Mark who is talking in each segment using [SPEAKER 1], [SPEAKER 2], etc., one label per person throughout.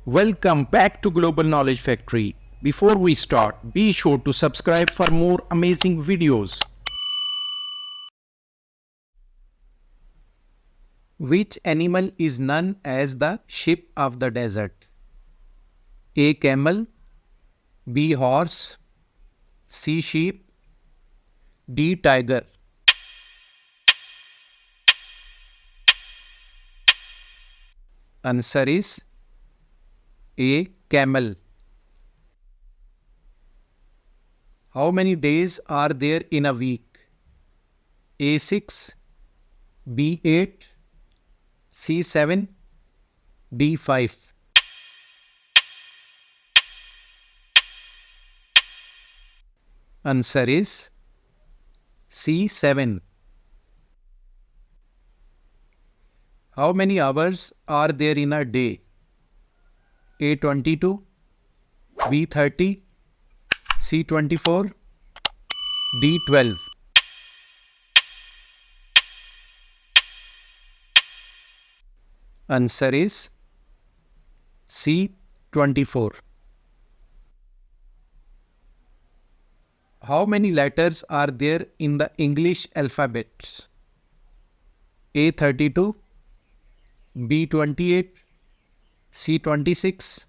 [SPEAKER 1] Welcome back to Global Knowledge Factory. Before we start, be sure to subscribe for more amazing videos. Which animal is known as the sheep of the desert? A. Camel, B. Horse, C. Sheep, D. Tiger. Answer is A. Camel. How many days are there in a week? A. 6, B. 8, C. 7, D. 5. Answer is C. 7. How many hours are there in a day? A. 22, B. 30, C. 24, D. 12. Answer is C. 24. How many letters are there in the English alphabet? A. 32, B. 28, C. 26,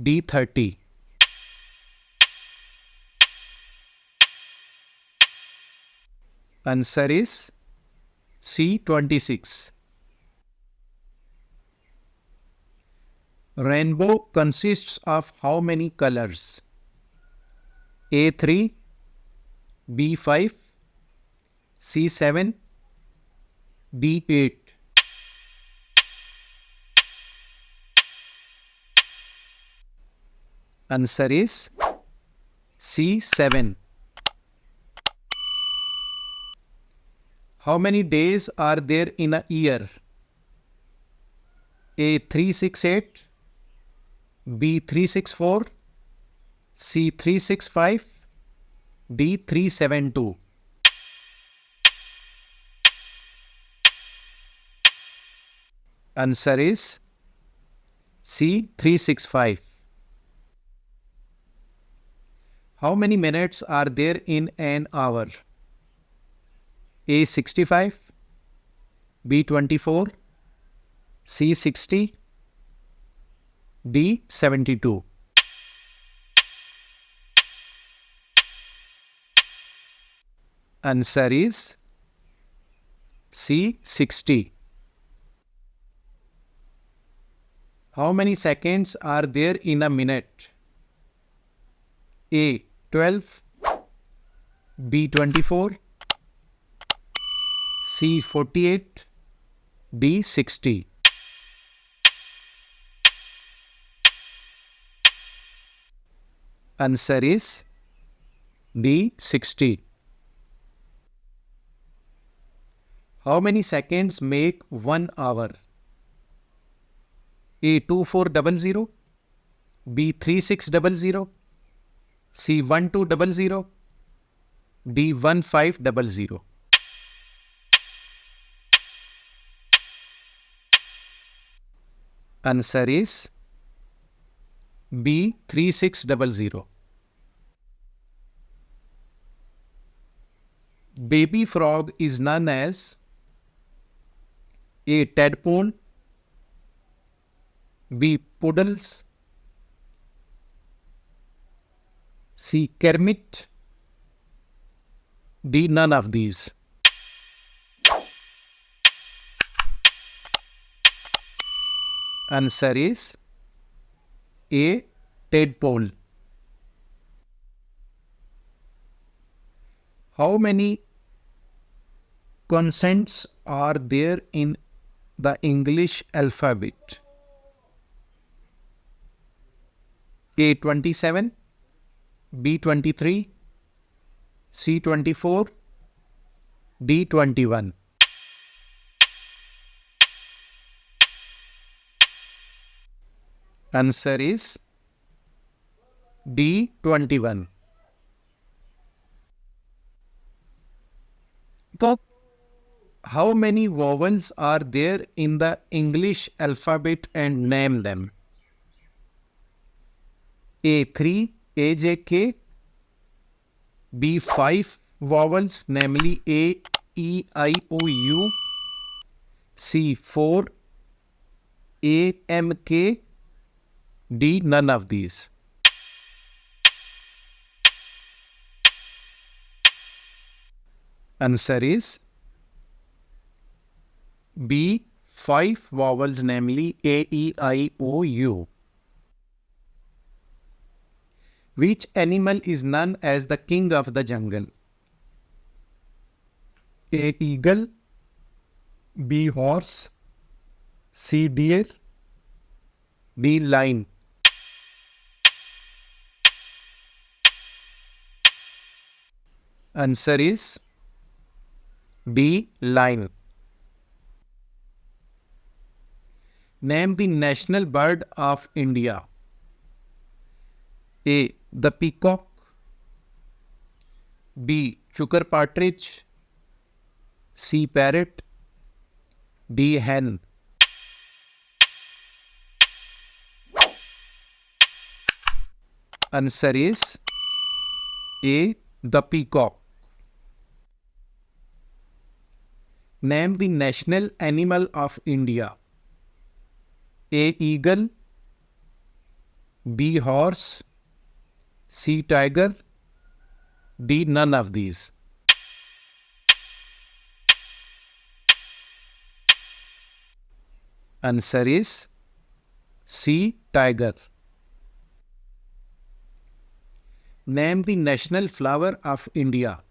[SPEAKER 1] D. 30. Answer is C. 26. Rainbow consists of how many colors? A. 3, B. 5, C. 7, D. 8. Answer is C. 7. How many days are there in a year? A. 368, B. 364, C. 365, D. 372. Answer is C. 365. How many minutes are there in an hour? A. 65, B. 24, C. 60, D. 72. Answer is C. 60. How many seconds are there in a minute? A. 12, B. 24, C. 48, D. 60. Answer is D. 60. How many seconds make 1 hour? A. 2400, B. 3600, C. 1200, D. 1500. Answer is B. 3600. Baby frog is known as A. tadpole, B. poodles, C. kermit, D. none of these. Answer is A. tadpole. How many consonants are there in the English alphabet? A. 27, B. 23, C. 24, D. 21. Answer is D. 21. So, how many vowels are there in the English alphabet and name them? A 3 AJK, B 5 vowels, namely A, E, I, O, U, C 4 A, M, K, D none of these. Answer is B 5 vowels, namely A, E, I, O, U. Which animal is known as the king of the jungle? A eagle, B horse, C deer, D lion. Answer is D lion. Name the national bird of India. A the peacock, B chukar partridge, C parrot, D hen. Answer is A the peacock. Name the national animal of India. A eagle, B horse, C tiger, D none of these. Answer is C tiger. Name the national flower of India.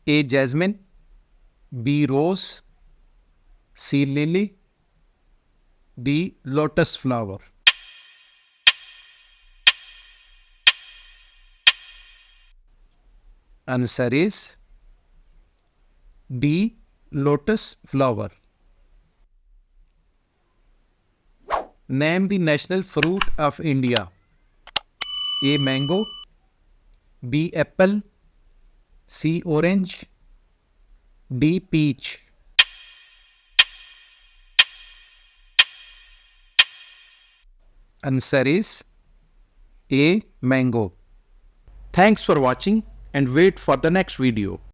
[SPEAKER 1] A jasmine, B rose, C lily, D lotus flower. Answer is D lotus flower. Name the national fruit of India. A mango, B apple, C orange, D peach. Answer is A mango. Thanks for watching and wait for the next video.